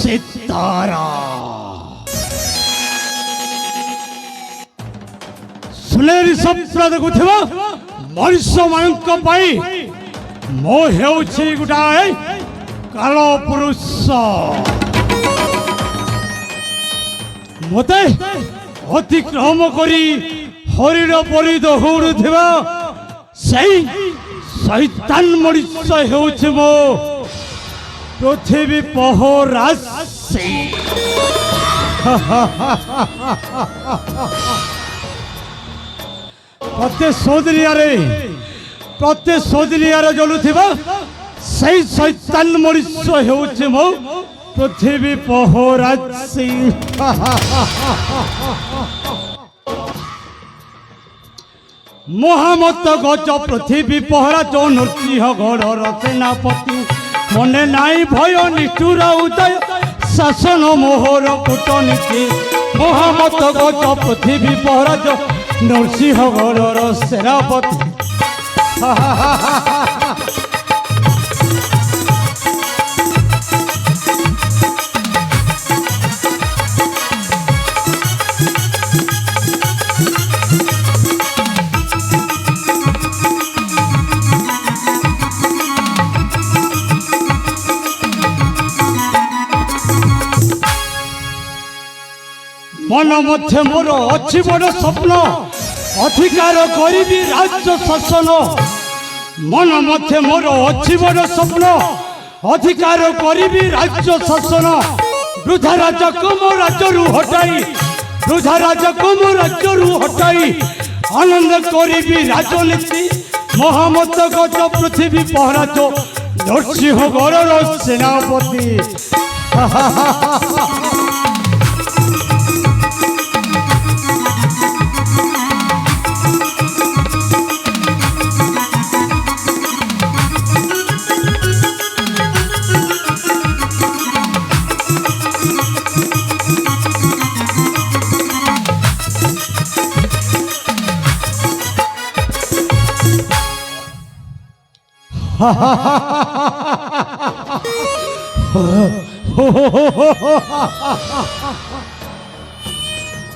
सितारा सुनेरी स्वप्न देखुथिबा मनुष्य मानक पाई मो हेउछि गुटाए कालो पुरुष मते अतिक्रम करी हरिर परि दौड़ुथिबा सेई शैतान मनुष्य हेउछि मो पृथ्वी पहरासी प्रत्येक सोदरिया जलुथिबा सही शैतान मनुष्य हेउछि मो पृथ्वी पहरासी महामत गज पृथ्वी पहरा जो नृसिंह गढ़र सेनापति मने नाई भय निष्ठुर उदय शासन मोहर कूटनीति महामत गज पृथ्वी पहरा जो नृसिंह गढ़र सेनापति मन मध्य मोर अच्छी बड़ स्वप्न अधिकार करी राज्य शासन मन मध्य मोर अच्छी बड़ स्वप्न अधिकार करी राज्य शासन वृद्धा राजा को मो राज्य हटाई वृद्धा राजा को मो राज्य हटाई आनंद करी राजनीति महामत गज पृथ्वी पहरा जो नृसिंह गढ़र सेनापति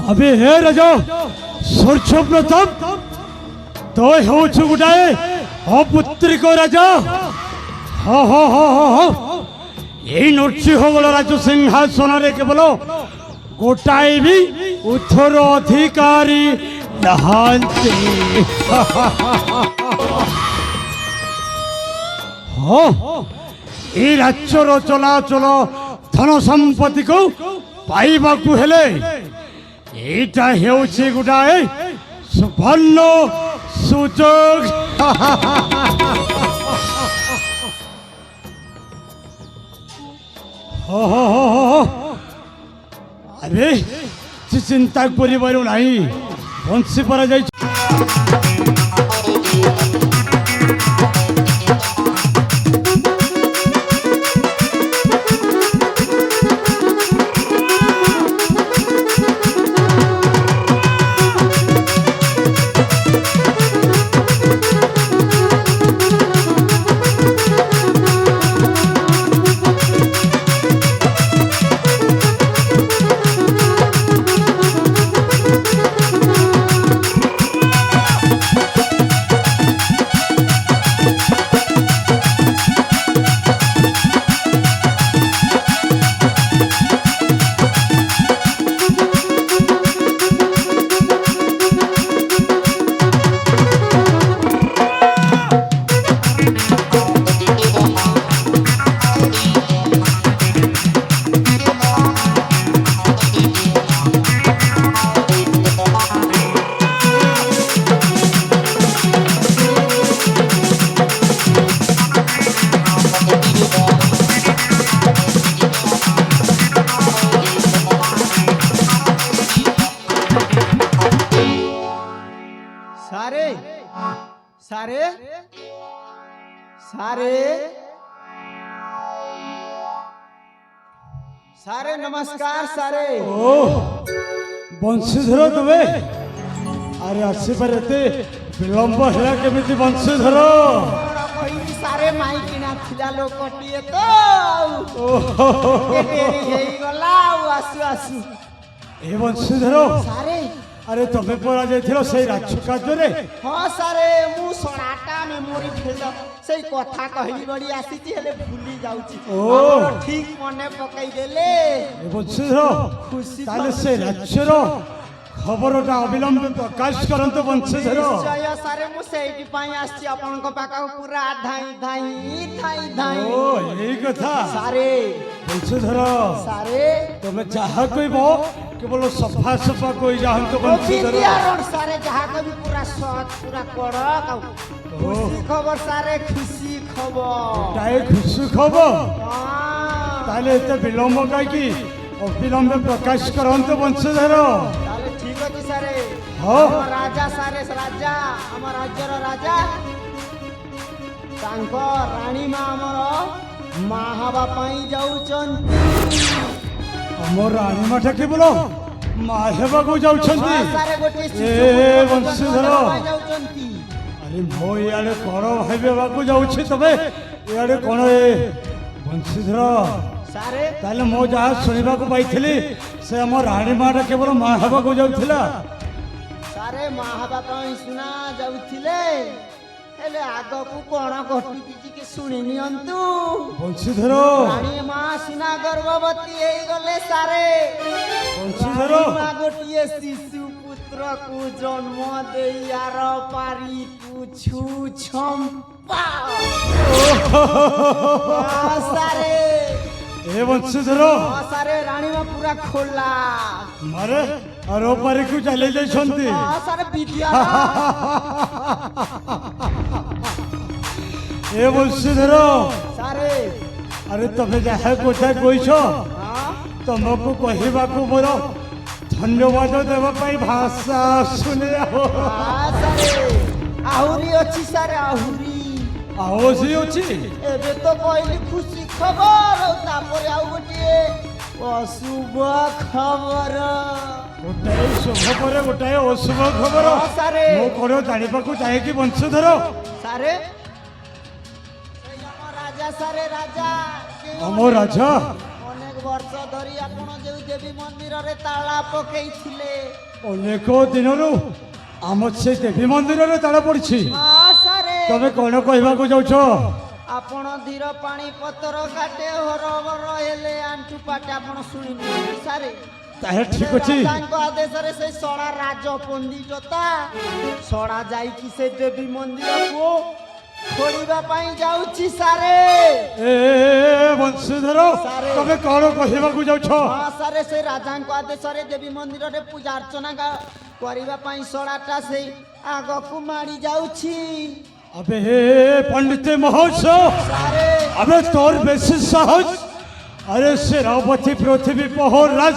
अबे हे राजा सूर्य प्रताप तो होछु गुटाए अपुत्रिक राजा ये नृसिंहगढ़ राज्य सिंहासन रे केवल गोटाए भी उत्तर अधिकारी नहांती राज्यर चलाचल धन संपत्ति को ପାଇବାକୁ ହେଲେ ଏଇଟା ହେଉଛି ଗୋଟାଏ ସୁବର୍ଣ୍ଣ ସୁଯୋଗ। আরে চিন্তা করিবার নাই, বଂଶୀ পরা যাই। सारे सारे सारे सारे नमस्कार सारे। ओ ବଂଶୀଧର ତୁମେ? ଆରେ ଆସିପାରେ ଏତେ ବିଳମ୍ବ ହେଲା କେମିତି ବଂଶୀଧର? सारे माई किना थिला लोकटिए तो डेरी हेई गला आसु आसु। ଏ ବଂଶୀଧର, सारे ଆରେ ତମେ ପରା ଯାଇଥିଲ ସେଇ ରାଜ କାର୍ଯ୍ୟରେ? हाँ सारे मु सणाटा मेमोरी फेल सेई कथा कहली बड़ी आसीची हेले भूली जाउची। ठीक मने पकाई देले। ଏ ବଂଶୀଧର, खुशी ତାହେଲେ ସେ ରାଜ୍ୟର ଖବରଟା ଅବିଳମ୍ବେ ପ୍ରକାଶ କରନ୍ତୁ ବଂଶୀଧର। ନିଶ୍ଚୟ ସାରେ ମୁଁ ସେଇଠି ପାଇଁ ଆସିଛି ଆପଣଙ୍କ ପାଖକୁ ପୁରା ଧାଇଁ ଧାଇଁ ଧାଇଁ ଧାଇଁ। ଓ ଏଇ କଥା ସାରେ ବଂଶୀଧର, ସାରେ ତମେ ଯାହା କହିବ କେବଳ ସଫା ସଫା କହି ଯାଆନ୍ତୁ ବଂଶୀଧର। ବିଦ୍ୟାରଣ ସାରେ ଯାହା କହିବି ପୁରା ସତ ପୁରା କଡ଼କ ଆଉ ଖୁସି ଖବର ସାରେ ଖୁସି ଖବର। ତାଏ ଖୁସି ଖବର? ହଁ ତାହେଲେ ଏତେ ବିଳମ୍ବ କାହିଁକି? ଅବିଳମ୍ବେ ପ୍ରକାଶ କରନ୍ତୁ ବଂଶୀଧର। ତାହେଲେ ଠିକ ଅଛି ସାରେ। ହଁ। ଆମ ରାଜା ସାରେ ରାଜା ଆମ ରାଜ୍ୟର ରାଜା ତାଙ୍କ ରାଣୀ ମା ଆମର ମା ହେବା ପାଇଁ ଯାଉଛନ୍ତି। ଆମ ରାଣୀ ମାଟା କେବଳ ମା ହେବାକୁ ଯାଉଛନ୍ତି? ସାରେ ଗୋଟେ ଏ ବଂଶୀଧର, ଯାଉଛନ୍ତି। ଆରେ ମୋ ଇଆଡେ କଣ ଭାବିବାକୁ ଯାଉଛି ତମେ ଇଆଡେ କଣ? ଏ ବଂଶୀଧର, ସାରେ ତାହେଲେ ମୁଁ ଯାହା ଶୁଣିବାକୁ ପାଇଥିଲି ସେ ଆମ ରାଣୀ ମାଟା କେବଳ ମା ହେବାକୁ ଯାଉଥିଲା। ସାରେ ମା ହେବା ପାଇଁ ଶୁଣା ଯାଉଥିଲେ, ହେଲେ ଆଗକୁ କଣ ଘଟୁଛି ଟିକେ ଶୁଣି ନିଅନ୍ତୁ। ବଂଶୀଧର, ରାଣୀ ମା ସୁନା ଗର୍ଭବତୀ ହେଇଗଲେ ସାରେ। ବଂଶୀଧର, ରାଣୀ ମା ଗୋଟିଏ ଶିଶୁ ପୁତ୍ରକୁ ଜନ୍ମ ଦେଇ ଆର ପାରିକୁ ଛୁ ଛମ୍ପା। ସାରେ ଏ ବଂଶୀଧର, ସାରେ ରାଣୀ ମା ପୁରା ଖୋଲା। ମାରେ ଆର ପାରିକୁ ଚାଲି ଯାଇଛନ୍ତି। ସାରେ ବିଦ୍ୟା ଏ ବଂଶୀଧର, ସାରେ ଆରେ ତମେ ଯାହା କଥା କହିଛ ତମକୁ କହିବାକୁ ମୋର ଧନ୍ୟବାଦ ଦେବା ପାଇଁ ଭାଷା ଆସୁନି। ସାରେ ଆହୁରି ଅଛି ସାରେ ଆହୁରି। ଆଉ ସେ ଅଛି? ଏବେ ତ କହିଲି ଖୁସି ଖବର ଆଉ ତାପରେ ଆଉ ଗୋଟିଏ ଅଶୁଭ ଖବର। ଗୋଟାଏ ଶୁଭ ପରେ ଗୋଟାଏ ଅଶୁଭ ଖବର? ସାରେ ମୁଁ କଣ ଜାଣିବାକୁ ଚାହେଁ କି ବଂଶୀଧର? ସାରେ ସେଇ ଆମ ରାଜା ସାରେ ରାଜା ଆମ ରାଜା ଅନେକ ବର୍ଷ ଧରି ଆପଣ ଯେଉଁ ଦେବୀ ମନ୍ଦିରରେ ତାଳା ପକେଇଥିଲେ। ଅନେକ ଦିନରୁ ଆମ ସେ ଦେବୀ ମନ୍ଦିରରେ ତାଳ ପଡିଛି। ସାରେ ତମେ କଣ କହିବାକୁ ଯାଉଛ? ଆପଣ ଧୀର ପାଣି ପତର କାଟେ ହରବର ହେଲେ ଆଣ୍ଠୁ ପାଟେ ଆପଣ ଶୁଣିନି ସାରେ। ତାହେଲେ ଠିକ ଅଛି। ତାଙ୍କ ଆଦେଶରେ ସେ ସଡ଼ା ରାଜ ପଣ୍ଡିତତା ସଡ଼ା ଯାଇକି ସେ ଦେବୀ ମନ୍ଦିରକୁ ଖୋଳିବା ପାଇଁ ଯାଉଛି ସାରେ। ଏ ବଂଶୀଧର ସାରେ। ତମେ କଣ କହିବାକୁ ଯାଉଛ? ହଁ ସାରେ, ସେ ରାଜାଙ୍କ ଆଦେଶରେ ଦେବୀ ମନ୍ଦିରରେ ପୂଜା ଅର୍ଚ୍ଚନା କରିବା ପାଇଁ ଶଳାଟା ସେଇ ଆଗକୁ ମାଡ଼ି ଯାଉଛି। अबे पंडित महोत्सव ସାରେ अबे तोर बेसी साहस अरे शेरावती पृथ्वी पहोर राज